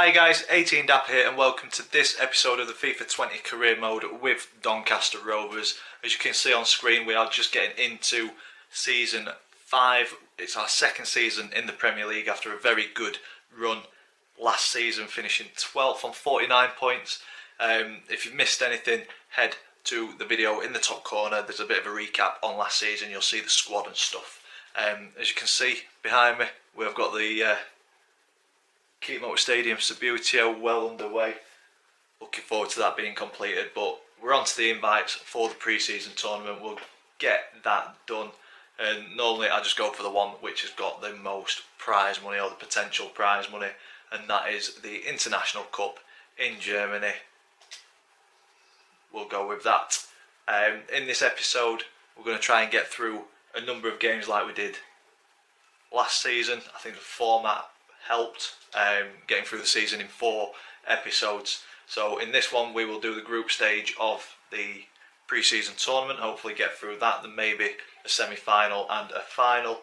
Hi guys, 18 Dapper here and welcome to this episode of the FIFA20 Career Mode with Doncaster Rovers. As you can see on screen, we are just getting into Season 5. It's our second season in the Premier League after a very good run last season, finishing 12th on 49 points. If you've missed anything, head to the video in the top corner. There's a bit of a recap on last season. You'll see the squad and stuff. As you can see behind me, we've got the Keep Motor Stadium Subbuteo well underway. Looking forward to that being completed, but we're on to the invites for the pre-season tournament. We'll get that done, and normally I just go for the one which has got the most prize money or the potential prize money, and that is the International Cup in Germany. We'll go with that. In this episode we're going to try and get through a number of games like we did last season. I think the format helped, getting through the season in 4 episodes. So in this one we will do the group stage of the pre-season tournament, hopefully get through that, then maybe a semi-final and a final,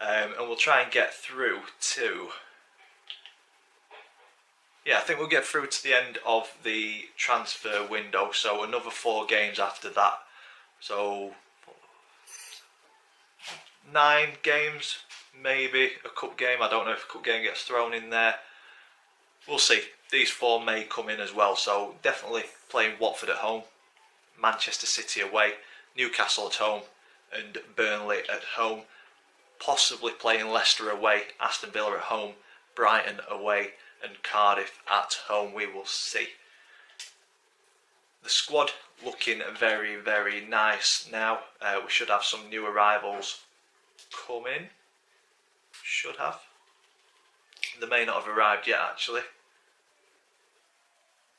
and we'll try and get through to, I think we'll get through to the end of the transfer window, so another 4 games after that, so 9 games, maybe a cup game. I don't know if a cup game gets thrown in there. We'll see. These 4 may come in as well, so definitely playing Watford at home, Manchester City away, Newcastle at home and Burnley at home, possibly playing Leicester away, Aston Villa at home, Brighton away and Cardiff at home. We will see. The squad looking very, very nice now. We should have some new arrivals come in. Should have. They may not have arrived yet actually.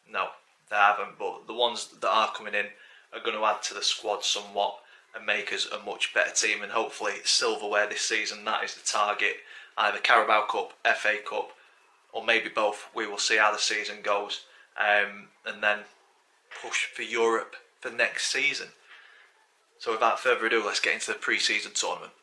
No, they haven't, but the ones that are coming in are going to add to the squad somewhat and make us a much better team, and hopefully silverware this season. That is the target, either Carabao Cup, FA Cup or maybe both. We will see how the season goes, and then push for Europe for next season. So without further ado, let's get into the pre-season tournament.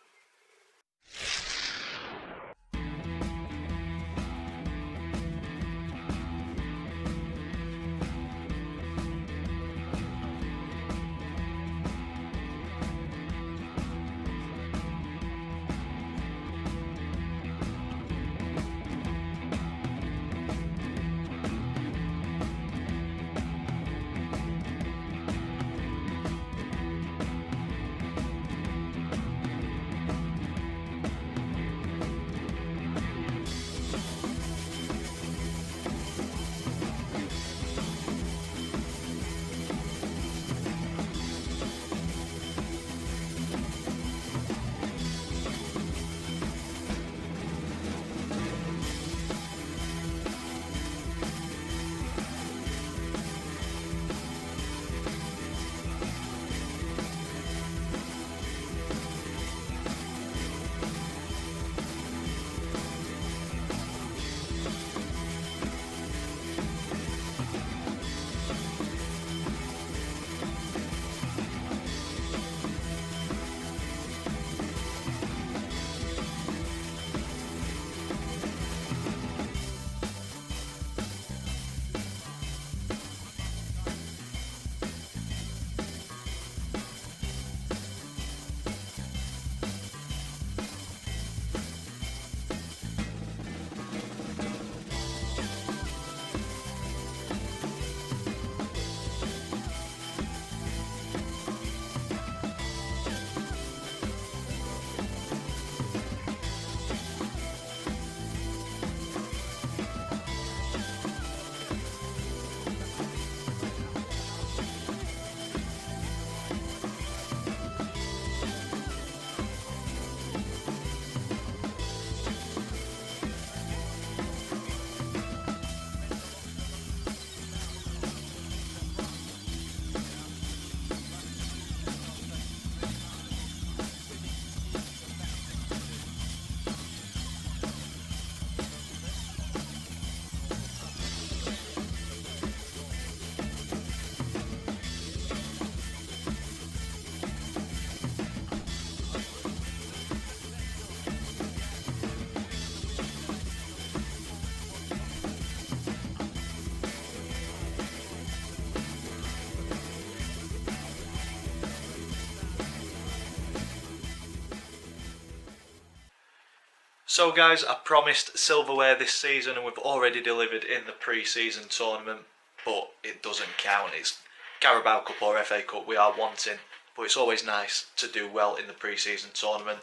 So guys, I promised silverware this season and we've already delivered in the pre-season tournament, but it doesn't count. It's Carabao Cup or FA Cup we are wanting, but it's always nice to do well in the pre-season tournament.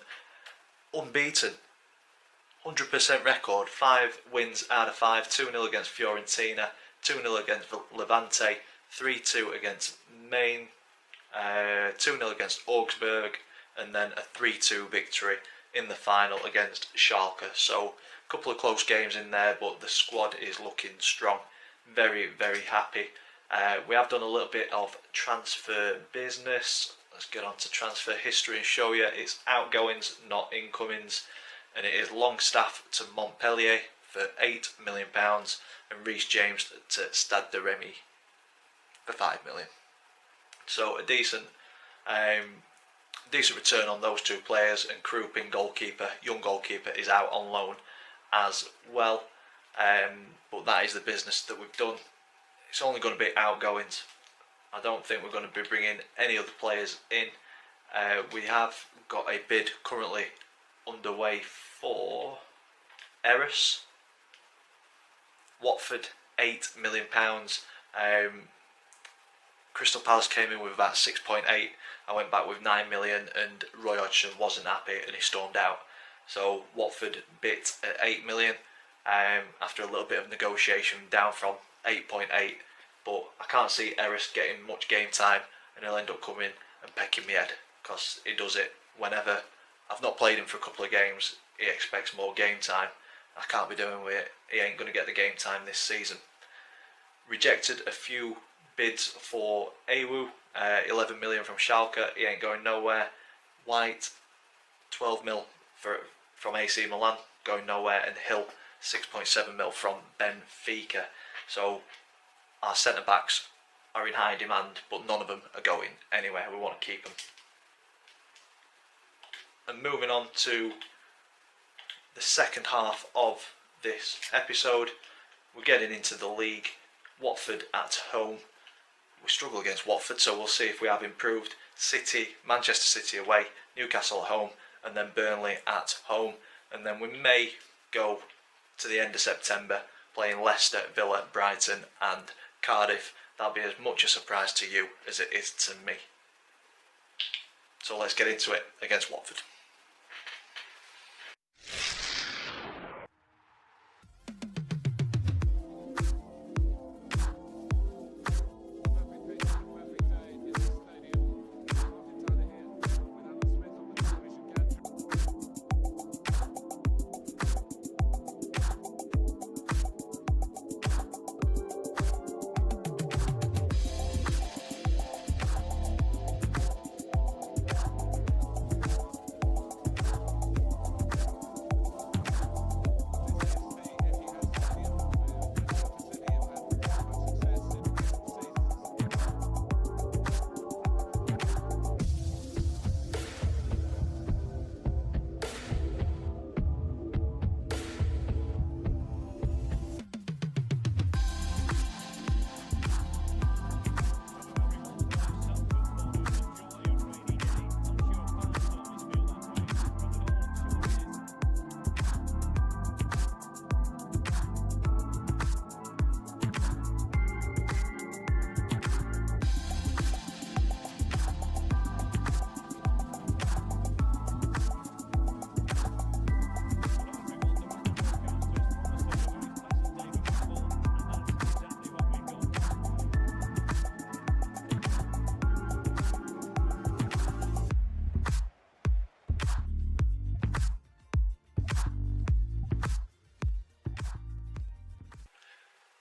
Unbeaten, 100% record, 5 wins out of 5, 2-0 against Fiorentina, 2-0 against Levante, 3-2 against Maine, 2-0 against Augsburg, and then a 3-2 victory in the final against Schalke. So a couple of close games in there, but the squad is looking strong. Very, very happy. We have done a little bit of transfer business. Let's get on to transfer history and show you it's outgoings, not incomings. And it is Longstaff to Montpellier for £8 million and Reece James to Stade de Remy for £5 million. So a decent return on those two players, and Krupin, young goalkeeper, is out on loan as well. But that is the business that we've done. It's only going to be outgoings. I don't think we're going to be bringing any other players in. We have got a bid currently underway for Eris. Watford, £8 million. Crystal Palace came in with about 6.8. I went back with 9 million, and Roy Hodgson wasn't happy and he stormed out. So Watford bid at 8 million after a little bit of negotiation, down from 8.8. But I can't see Eris getting much game time, and he'll end up coming and pecking me head, because he does it whenever. I've not played him for a couple of games. He expects more game time. I can't be doing with it. He ain't going to get the game time this season. Rejected a few bids for Awu, 11 million from Schalke, he ain't going nowhere. White, 12 mil from AC Milan, going nowhere, and Hill, 6.7 mil from Benfica. So our centre backs are in high demand, but none of them are going anywhere. We want to keep them. And moving on to the second half of this episode, we're getting into the league. Watford at home. We struggle against Watford, so we'll see if we have improved. City, Manchester City away, Newcastle at home, and then Burnley at home. And then we may go to the end of September playing Leicester, Villa, Brighton and Cardiff. That'll be as much a surprise to you as it is to me. So let's get into it against Watford.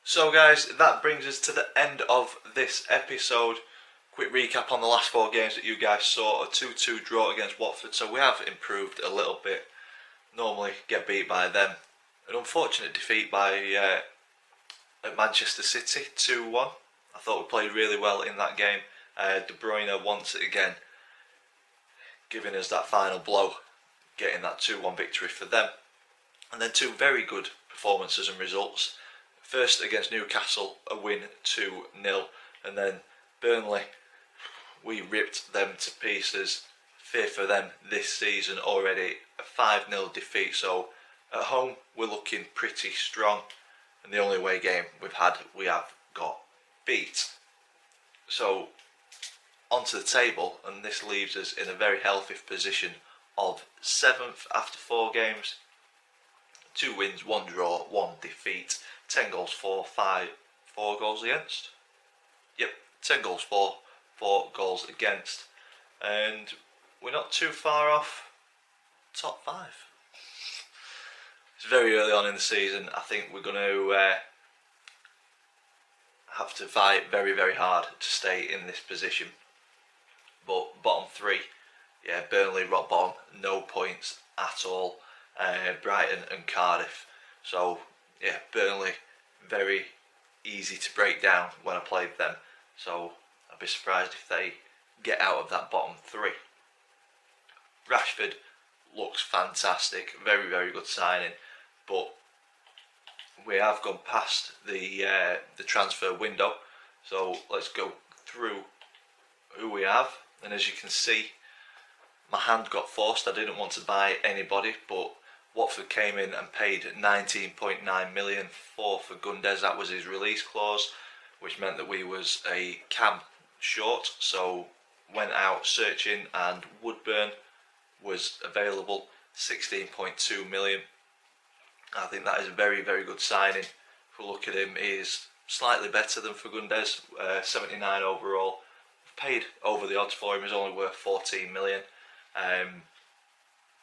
So guys, that brings us to the end of this episode. Quick recap on the last 4 games that you guys saw. A 2-2 draw against Watford, so we have improved a little bit. Normally get beat by them. An unfortunate defeat by at Manchester City, 2-1. I thought we played really well in that game. De Bruyne once again giving us that final blow, getting that 2-1 victory for them. And then 2 very good performances and results. First against Newcastle, a win 2-0, and then Burnley, we ripped them to pieces. Fear for them this season already, a 5-0 defeat, so At home, we're looking pretty strong, and the only away game we have got beat. So onto the table, and this leaves us in a very healthy position of 7th after 4 games. 2 wins, 1 draw, 1 defeat, 10 goals for, 4 goals against. Yep, 10 goals for, 4 goals against, and we're not too far off top 5. It's very early on in the season. I think we're going to have to fight very, very hard to stay in this position. But bottom 3, yeah, Burnley rock bottom, no points at all. Brighton and Cardiff. So yeah, Burnley very easy to break down when I played them. So I'd be surprised if they get out of that bottom 3. Rashford looks fantastic, very, very good signing, but we have gone past the transfer window. So let's go through who we have, and as you can see, my hand got forced. I didn't want to buy anybody, but Watford came in and paid 19.9 million for Fagundes. That was his release clause, which meant that we was a cam short. So went out searching, and Woodburn was available, 16.2 million. I think that is a very, very good signing. If we look at him, he is slightly better than Fagundes, 79 overall. Paid over the odds for him. He's only worth 14 million.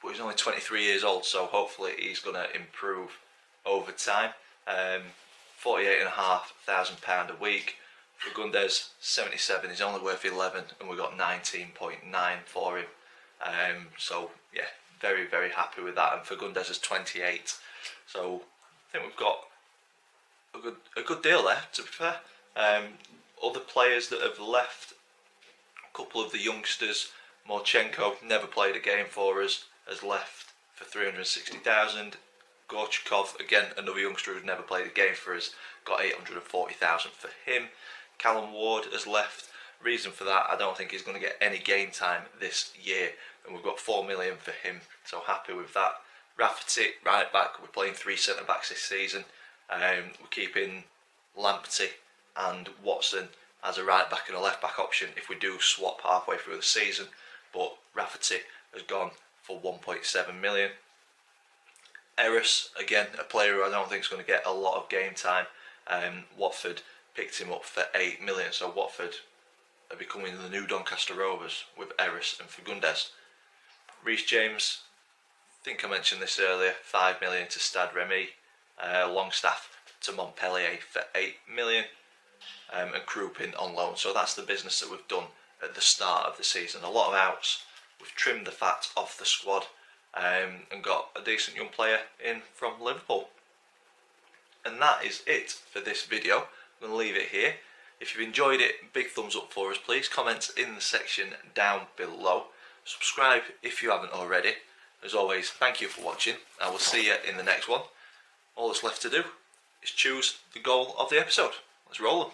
But he's only 23 years old, so hopefully he's going to improve over time. £48,500 a week. Fagundes, 77, he's only worth 11, and we got 19.9 for him. So yeah, very, very happy with that. And Fagundes is 28, so I think we've got a good deal there, to be fair. Other players that have left, a couple of the youngsters, Morchenko never played a game for us, has left for 360,000. Gorchakov, again another youngster who's never played a game for us, got 840,000 for him. Callum Ward has left. Reason for that, I don't think he's going to get any game time this year, and we've got 4 million for him, so happy with that. Rafferty, right back, we're playing 3 centre backs this season. We're keeping Lamptey and Watson as a right back and a left back option if we do swap halfway through the season, but Rafferty has gone for 1.7 million. Eris, again, a player who I don't think is going to get a lot of game time. Watford picked him up for 8 million, so Watford are becoming the new Doncaster Rovers with Eris and Fagundes. Reece James, I think I mentioned this earlier, 5 million to Stade Remy. Longstaff to Montpellier for 8 million. And Krupin on loan. So that's the business that we've done at the start of the season. A lot of outs. We've trimmed the fat off the squad and got a decent young player in from Liverpool. And that is it for this video. I'm going to leave it here. If you've enjoyed it, big thumbs up for us please. Comment in the section down below. Subscribe if you haven't already. As always, thank you for watching. I will see you in the next one. All that's left to do is choose the goal of the episode. Let's roll them.